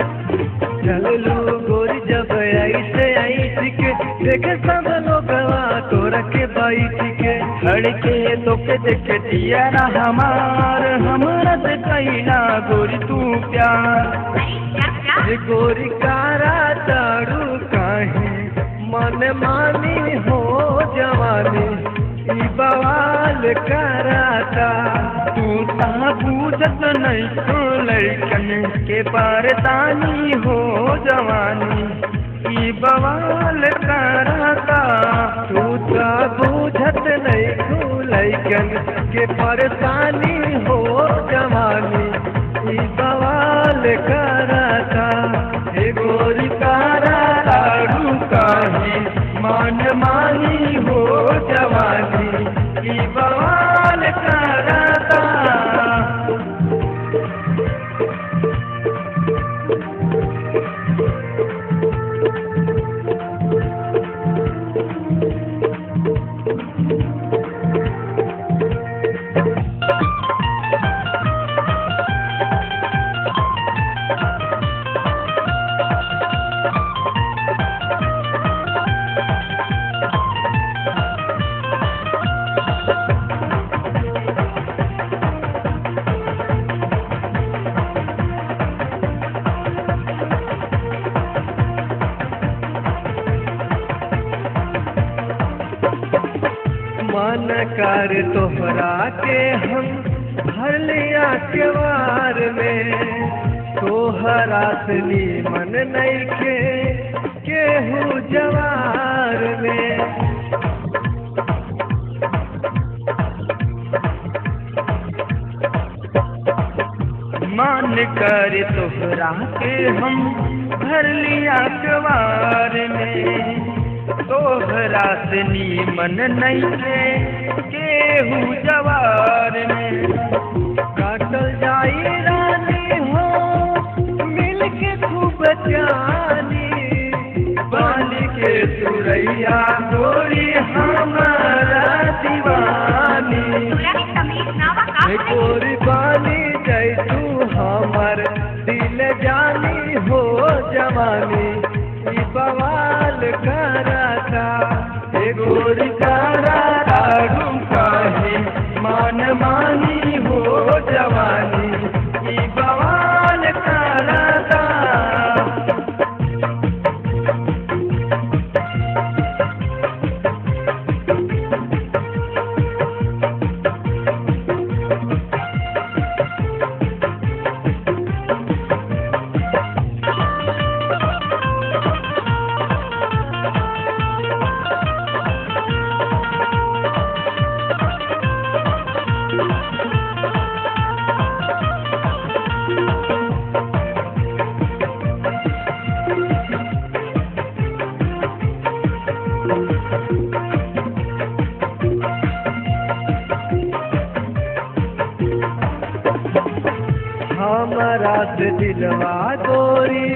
चललू गोरी जब ऐसे ऐठ के देखे सब लोग तोरा के बैठ के लड़के तो के देखे दिया ना हमारा से कैला गोरी तू प्यार ये गोरी कारा तारू काहे मन मानी हो जवानी ई बवाल कराता तू ता बूझत नहीं तो लड़कन के परेशानी हो जवानी ई बवाल कराता तू ता बूझत नहीं तो लड़कन के परेशानी हो जवानी ई बवाल कराता हे गोरी कारा तारू काहे मान मानी हो जवानी ई बवाल कराता मन कर तोहरा के हम भर लिया केवार में तोहरा से मन नहीं के केहू जवार में मन कर तोहरा के हम भर लिया केवार में तोहरा से मन नहीं के केहू जवार में काटल जाई रानी हो मिल के खूब जानी बाली के सुरैया गोरी हमारा दीवानी गोरी बाली जय तू हमर दिल जानी हो जवानी ई बवाल कराता हे गोरी कारा तारू काहे मान मानी हो जवानी ई बवाल कराता हमारा से दिलवा गोरी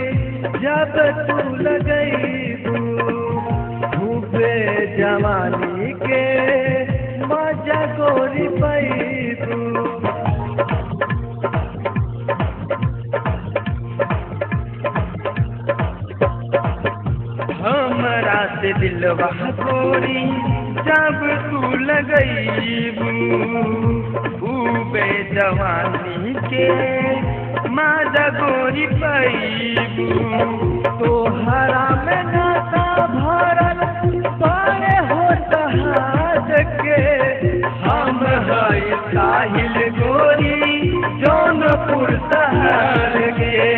जब तू लगई खूबे जवानी के मजा गोरी पैदू हमारा से दिलवा गोरी जब तू लगई खूबे जवानी के मजा गोरी पैदू तोहरा में नाता भरल पारे हो जहाज के हम है साहिल गोरी जौनपुर शहर के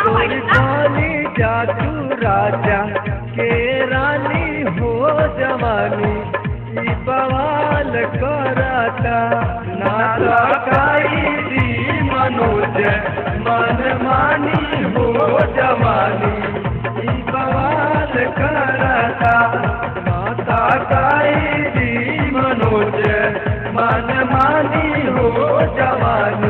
गोरी पानी जादू राजा के रानी बवाल करता नाता काई मनोज मन मानी हो जवानी बवाल करता नाता काई मनोज मन मानी हो जवानी।